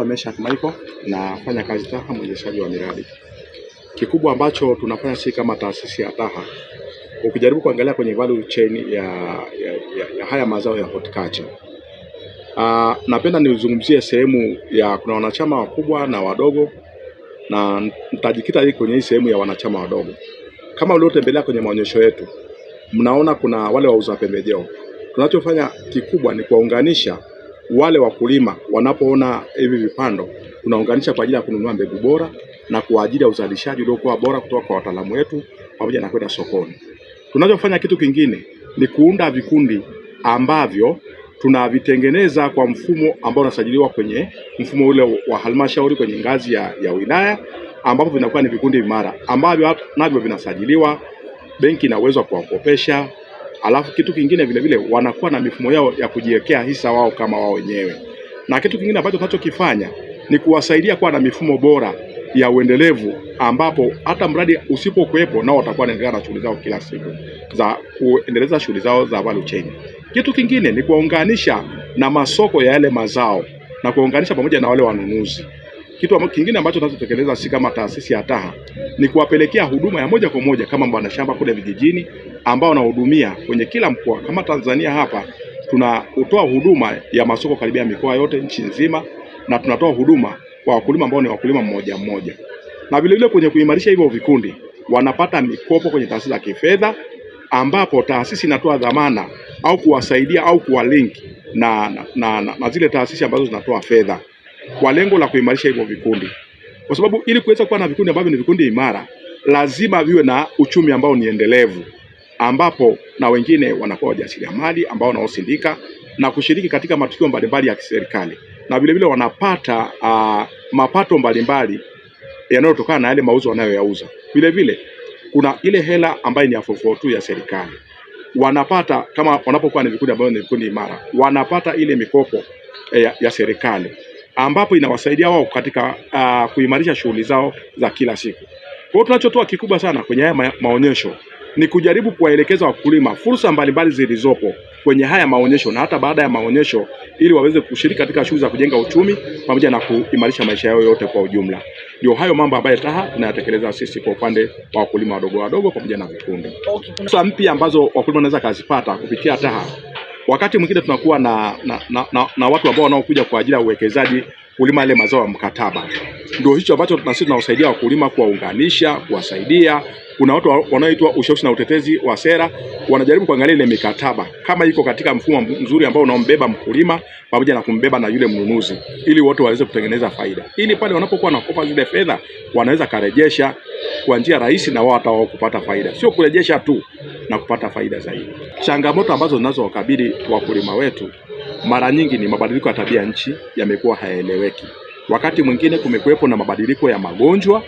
Meshak Michael, nafanya kazi TAHA, mwezeshaji wa miradi. Kikubwa ambacho tunafanya sisi kama taasisi ya TAHA, ukijaribu kuangalia kwenye value chain ya haya mazao ya horticulture, napenda nizungumzie sehemu ya kuna wanachama wakubwa na wadogo, na nitajikita kwenye hii sehemu ya wanachama wadogo. Kama uliotembelea kwenye maonyesho yetu, mnaona kuna wale wauza pembejeo. Tunachofanya kikubwa ni kuwaunganisha wale wakulima wanapoona hivi vipando, tunaunganisha kwa ajili ya kununua mbegu bora na kwa ajili ya uzalishaji uliokuwa bora kutoka kwa wataalamu wetu pamoja na kwenda sokoni. Tunachofanya kitu kingine ni kuunda vikundi ambavyo tunavitengeneza kwa mfumo ambao unasajiliwa kwenye mfumo ule wa halmashauri kwenye ngazi ya wilaya, ambapo vinakuwa ni vikundi imara ambavyo navyo vinasajiliwa, benki ina uwezo wa kuwakopesha. Alafu kitu kingine vile vile wanakuwa na mifumo yao ya kujiwekea hisa wao kama wao wenyewe. Na kitu kingine ambacho tunachokifanya ni kuwasaidia kuwa na mifumo bora ya uendelevu, ambapo hata mradi usipokuwepo nao watakuwa wanaendelea na shughuli zao kila siku za kuendeleza shughuli zao za value chain. Kitu kingine ni kuwaunganisha na masoko ya yale mazao na kuwaunganisha pamoja na wale wanunuzi. Kitu kingine ambacho tunachotekeleza si kama taasisi ya TAHA ni kuwapelekea huduma ya moja kwa moja kama bwana shamba kule vijijini, ambao wanahudumia kwenye kila mkoa. Kama Tanzania hapa tunatoa huduma ya masoko karibia mikoa yote nchi nzima, na tunatoa huduma kwa wakulima ambao ni wakulima mmoja mmoja. Na vile vile kwenye kuimarisha hivyo vikundi, wanapata mikopo kwenye taasisi za kifedha, ambapo taasisi inatoa dhamana au kuwasaidia au kuwalink na zile taasisi ambazo zinatoa fedha kwa lengo la kuimarisha hivyo vikundi. Kwa sababu ili kuweza kuwa na vikundi ambavyo ni vikundi imara, lazima viwe na uchumi ambao ni endelevu, ambapo na wengine wanakuwa wajasiriamali ambao wanaosindika na kushiriki katika matukio mbalimbali ya kiserikali, na vile vile wanapata mapato mbalimbali yanayotokana na yale mauzo wanayoyauza. Vile vile kuna ile hela ambayo ni ya 442 ya serikali wanapata, kama wanapokuwa na vikundi ambavyo ni vikundi imara, wanapata ile mikopo ya serikali, ambapo inawasaidia wao katika kuimarisha shughuli zao za kila siku. Kwa hiyo tunachotoa kikubwa sana kwenye haya maonyesho ni kujaribu kuwaelekeza wakulima fursa mbalimbali zilizopo kwenye haya maonyesho na hata baada ya maonyesho, ili waweze kushiriki katika shughuli za kujenga uchumi pamoja na kuimarisha maisha yao yote kwa ujumla. Ndio hayo mambo ambayo TAHA tunayatekeleza sisi kwa upande wa wakulima wadogo wadogo pamoja na vikundi. Fursa mpya ambazo wakulima wanaweza kuzipata kupitia TAHA, wakati mwingine tunakuwa na watu ambao wanaokuja kwa ajili ya uwekezaji kulima ile mazao ya mkataba. Ndio hicho ambacho sisi tunawasaidia wakulima, kuwaunganisha, kuwasaidia. Kuna watu wanaoitwa ushauri na utetezi wa sera, wanajaribu kuangalia ile mikataba kama iko katika mfumo mzuri ambao unaombeba mkulima pamoja na kumbeba na yule mnunuzi, ili wote waweze kutengeneza faida, ili pale wanapokuwa wanakopa zile fedha wanaweza karejesha kwa njia rahisi na wao kupata faida, sio kurejesha tu na kupata faida zaidi. Changamoto ambazo zinazowakabili wakulima wetu mara nyingi ni mabadiliko ya tabia nchi, yamekuwa hayaeleweki. Wakati mwingine kumekuwepo na mabadiliko ya magonjwa,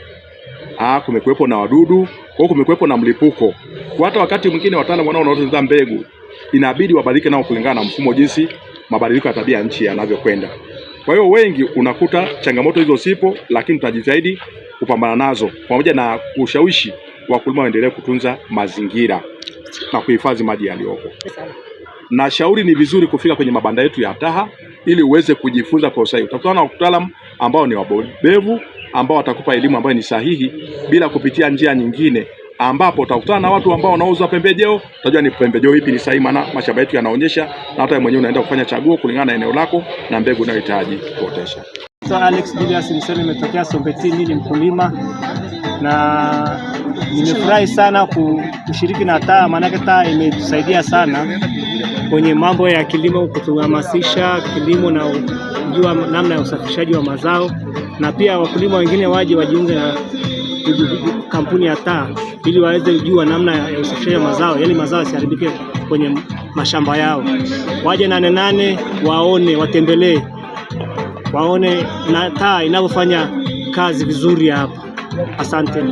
kumekuwepo na wadudu, kwa kumekuwepo na mlipuko. Kwa hata wakati mwingine wataalamu wanaotengeneza mbegu inabidi wabadilike nao kulingana na mfumo jinsi mabadiliko ya tabia nchi yanavyokwenda. Kwa hiyo wengi unakuta changamoto hizo sipo, lakini tutajitahidi kupambana nazo pamoja na kushawishi wakulima waendelee kutunza mazingira na kuhifadhi maji yaliyopo. Na shauri ni vizuri kufika kwenye mabanda yetu ya TAHA ili uweze kujifunza kwa usahihi. Utakutana na wataalamu ambao ni wabobevu, ambao watakupa elimu ambayo ni sahihi bila kupitia njia nyingine, ambapo utakutana na watu ambao wanauza pembejeo, utajua ni pembejeo ipi ni sahihi, maana mashamba yetu yanaonyesha, na hata mwenyewe unaenda kufanya chaguo kulingana na eneo lako na mbegu unayohitaji kuotesha. Alex Julius Nisoni, nimetokea Sombetini, ni mkulima na nimefurahi sana kushiriki na TAHA, maana TAHA imetusaidia sana kwenye mambo ya kilimo, kutuhamasisha kilimo na kujua namna ya usafirishaji wa mazao, na pia wakulima wengine wajiunge na kampuni ya TAHA ili waweze kujua namna ya usafirishaji wa mazao, yani mazao yasiharibike kwenye mashamba yao. Waje Nane waone, watembelee, waone na TAHA inavyofanya kazi vizuri hapa. Asante.